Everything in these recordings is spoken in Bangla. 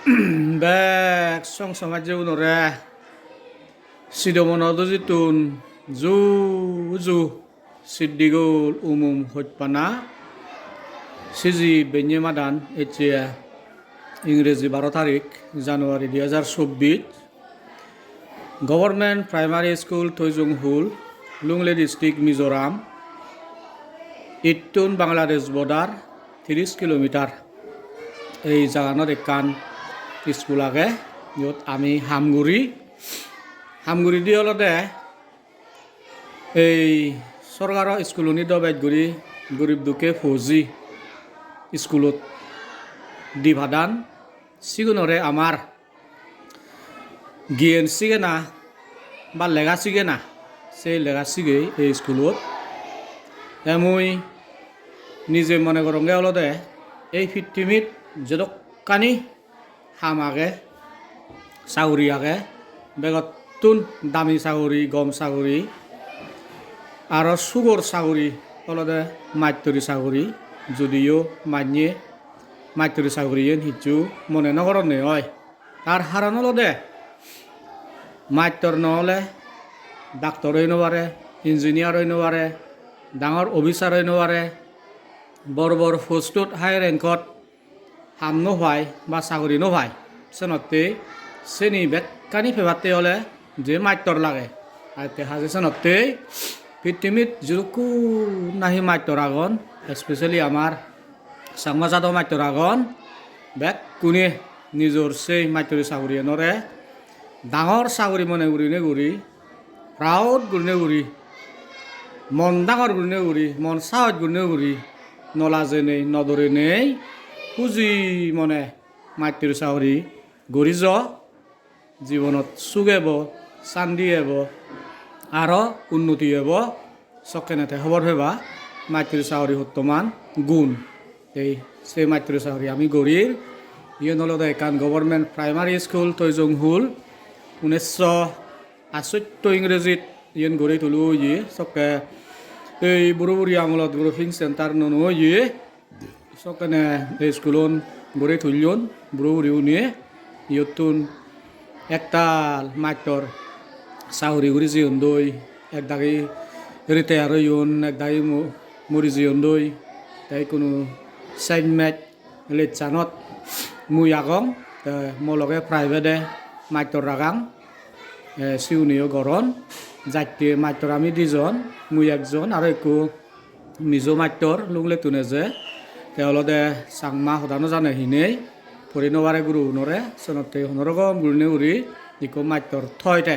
Bek song song aja unore sidomono dojitun zu sidigol umum hojpana siji benyemadan ecia ইংরেজি 12 তারিখ জানুয়ারি 2024 গভর্নমেন্ট প্রাইমারি স্কুল থৈজুংহুল লুংলে ডিস্ট্রিক্ট মিজোরাম ইটুন বাংলাদেশ বর্ডার 30 কিলোমিটার এই জাগানত একান স্কুল আগে য'ত আমি হামগুৰি দি অলতে এই চৰকাৰৰ স্কুলনি দবাইত গুৰি গৰীব দুখে ফৌজি স্কুলত দিভাদান সিগুনরে আমার জ্ঞান শিগে না বা লেগা শিগে না সেই লেগা শিগে এই স্কুলত মই নিজে মনে করঙ্গে হলদে এই পৃথিবীত যতকানি হাম আগে চাউরি আগে বেগতুন দামি চাউরি গম চাউরি আর সুগর চাউরি হলদে মাইতরি চাউরি যদিও মানিয়ে মাইতরি চাকরিয়েন হিচু মনে নগরণে হয় তার হারান হলো দে মাইতর নহলে ডাক্তর হইন পারে ইঞ্জিনিয়ার হইন পারে ডাঙর অফিসার হইন পারে বড় বড় পোস্টত হাই রেংকত হাম নভাই বা চাকরি নভাই সেনতে শ্রেণী বেকানি ফেবাতে হলে যে মাইতর লাগে আর হাজে সেনতে পৃথিবীত যুকু নাহি মাইতর আগন স্পেশালি আমার সাংমাজাদৰ মাইতৰ আগন বেক কোনে নিজৰ সেই মাইতৰি চাকৰি নৰে ডাঙৰ চাকৰি মনে গুৰিনে গুৰি প্ৰাউড গুৰিনে গুৰি মন ডাঙৰ গুৰিনে গুৰি মন চাহত গুৰিনে গুৰি নলাজে নেই নদৰে নেই পুঁজি মনে মাইতৰি চাকৰি গুৰি জীৱনত চুগেব চান্দি হ'ব আৰু উন্নতি হ'ব চকেনেতে খবৰ হেবা মাইতৰি চাকৰি বৰ্তমান গুণ এই সেই মাইতরি চাকরি আমি গড়ির ইয়ে হল একান গভর্নমেন্ট প্রাইমারি স্কুল থৈজুংহুল 1968 ইংরেজিত ইয়েন গড়ি তুলো ইয়ে সকে এই বুড়ি আমলত গ্রোফিং সেন্টার ননো ইয়ে সকেনে এই স্কুলন গড়ি তুলিয়ন বুড়ি উনিয়ে ইয়তুন একতাল মাইতর চাকরি গুড়ি জিয়ন দই একদাগি রিটায়ার হইয়ন একদাগি মরি জিয়ন দই তাই কোনো সাইনমেট লেচানত মুই আগং মলগে প্রাইভেটে মাইতর রাগাং সিউনিও গরন যাইতে মাইতর আমি দুজন মুই একজন আর একো মিজো মাইতর লুংলে তুনে যে তেওলদে চাংমা সদানো জানে হিনেই ফরি নবারে গুরু নরে সনতে হনরগম গুরুনে উরি ইকো মাইতর থয়তে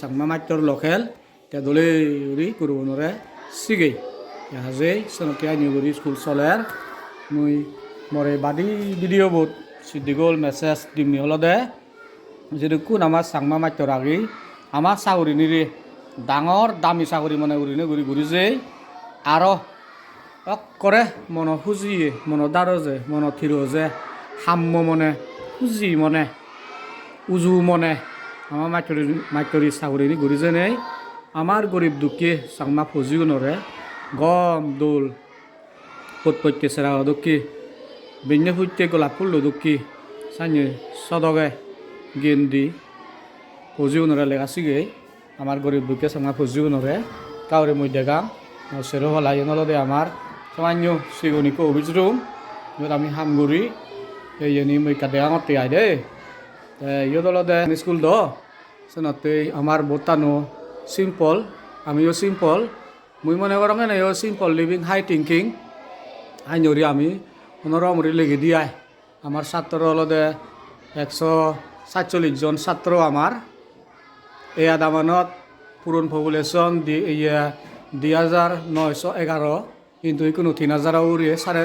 চাংমা মাইতর লখেল তে দলে উরি গুরু নরে সিগে হাজে সনতে আইনি গুরি স্কুল চলের মুই মরে বাদি ভিডিও বোধ সিদ্দিগোল মেসেজ দিমনি হলদে যেহেতু কোন আমার চাংমা মাইতর আগি আমার চাকরি নিরে ডাঙর দামি চাকরি মনে উরিনে ঘুরি ঘুরি যে আর করে মন খুঁজিয়ে মন দাঁড়ো যে মন থির যে হাম্য মনে খুঁজি মনে উজু মনে আমার মাইতরি চাকরি নি ঘুরি যে নেই আমার গরিব দুঃখী চাংমা ফজিগুনরে গম দোল পটপটকে সেরা দুঃখী বেঞ্জে ফুটতে গোলাপ ফুল দুঃখী সাইনে সদগে গেন্দি ফজিগুনরে লেগাছিগে আমার গরিব দুঃখে চাংমা ফজিগুনরে কাউরে মই দেগাম সেরো হলাই নলদে আমার সামান্য সিগুনিকে অভিযোগ যত আমি হামগুড়ি এই মই কাদেগাঙতে আই দে ইয়দলদে স্কুল দ সেনতে আমার বোতানো সিম্পল আমিও সিম্পল মুই মনে করো না সিম্পল লিভিং হাই থিঙ্কিং হাই নরি আমি অনরমরি লেগে দিয়াই আমার ছাত্র হলদে 147 জন ছাত্র আমার এই আদামানত পূরণ পপুলেশন 2911 কিন্তু কোনো 3000 উড়ে সাড়ে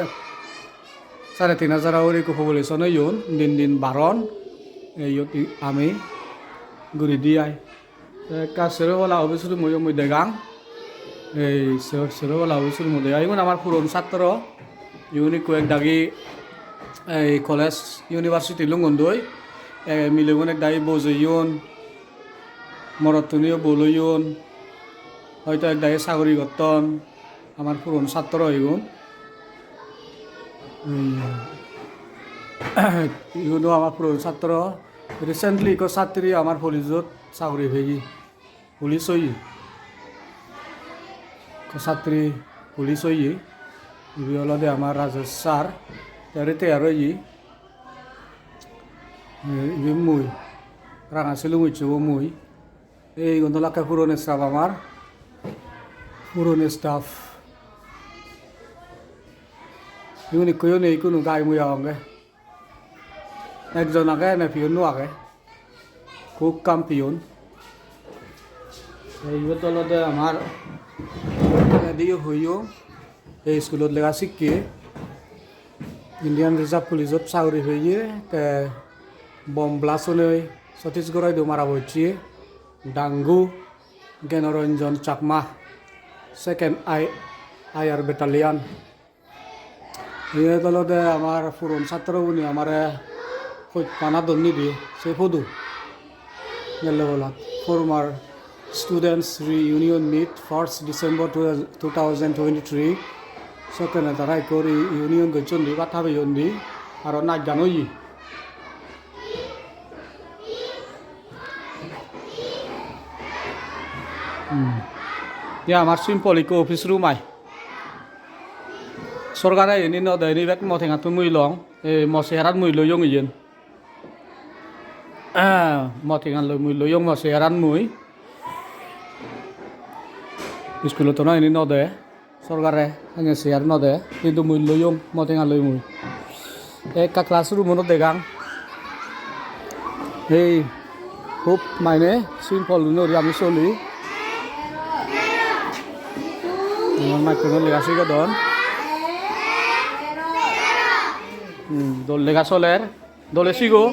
3000 উড়ে পপুলেশন ইউন দিন দিন বারণ এই আমি ঘুরি দিয়াই কাছেরও বলা অবশ্যই মই দেগাং এই সেরো বলা অবশ্যই মই দেগাই আমার পুরন ছাত্র ইউনিক কয়েক দাগি এই কলেজ ইউনিভার্সিটি লুঙ্গন্দই মিলেগুন এক দাগি বজইন মরতুনিও বলইন হয়তো এক দাগি চাকরি গতন আমার পুরন ছাত্র হইগুন ইউনো আমার পুরনো ছাত্র রিসেন্টলি ইকো ছাত্রী আমার পুলিশত চাকরি হয়ে পুলিশ হই ছাত্রী পুলিশ হই ইবি হলদে আমার রাজেশ স্যার তেরিতে আর ইবি মুই রাঙাছিল মুইচব মুই এই গন্ধলাকে পুরনো স্টাফ আমার পুরনো স্টাফ ইউনি কইও নেই কোনো গাই মুই আগে একজন আগে না পিয়ন আগে খুব কাম পিয়ন এইবার তলতে আমার দিয়ে হইও এই স্কুলত লেখা শিখিয়ে ইন্ডিয়ান রিজার্ভ পুলিশত চাকরি হয়ে বম ব্লাস্ট ছত্তিশগড় মারা হচ্ছে ডাঙ্গু জ্ঞানরঞ্জন চাকমা সেকেন্ড আইআর ব্যাটালিয়ান এই তলতে আমার পুরন ছাত্র উনি আমার পানা দন্নি দিয়ে সে ফদু লেভেলত former students reunion meet 1st December 2023 সেখানে তারা করি ইউনিয়ন গেছেন দি কথা বেয়ন দি আর নাচ গান হই আমার সিম্পল ইকো অফিস রুম আই সরকারে এনে ন দেয়নি বেক মথেঙাতো মুই লং এই মসেহারাত মুই লইয়ং ইয়েন মথেঙাত লই মুই লইয়ং মসেহারাত মুই স্কুলত ন এনে ন দে সরকারে আগে শেয়ার ন দে কিন্তু মুই লইয়ং মথেঙা লই মুই একটা ক্লাসরুমত দেগাং এই খুব মানে সিম্পল নরি আমি চলি মাইক্রোফোন লেখা শিখে দন দল লেখা চলের দলে শিখো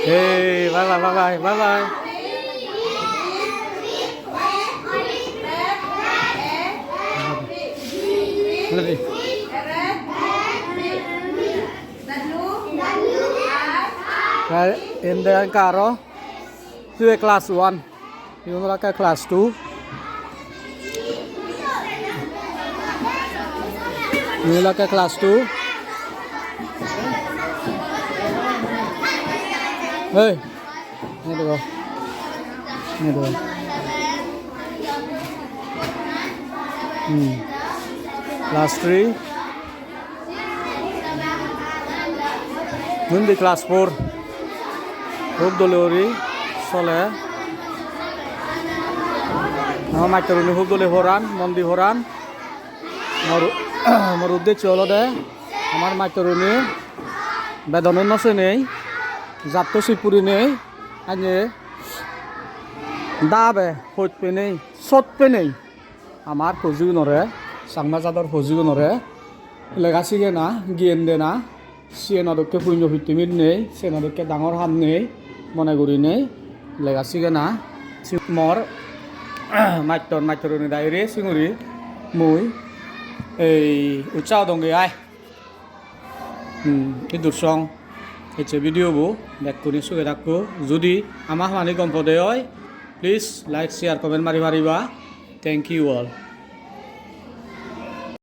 Hey, bye bye bye bye bye bye. In the caro, to class 1, you know like class 2. You like class 2. Hey, ini dulu, ini dulu. Class 3. Nanti class 4. Hub dolori, sole. Nama macam ini hub dole horan, mondi horan. Marudde colo deh. Amar macam ini. Bedonan nasi nih. Jatuh si puri nih. Hanya. Dabe, hot penai, shot penai. Amar hoju nore, sangma jador hoju nore. Legasi ke na, gien de na. Sian aduk ke punya vitamin nih, sian aduk ke dangor ham nih. Mana guri nih, legasi ke na. Si mor, macam ini daire singuri, mui. Ucap dong gay. Itu song. Itu video bu, back kuni suka takku. Jadi, amah mani kompode oi. Please like, share, comment mari ba. Thank you all.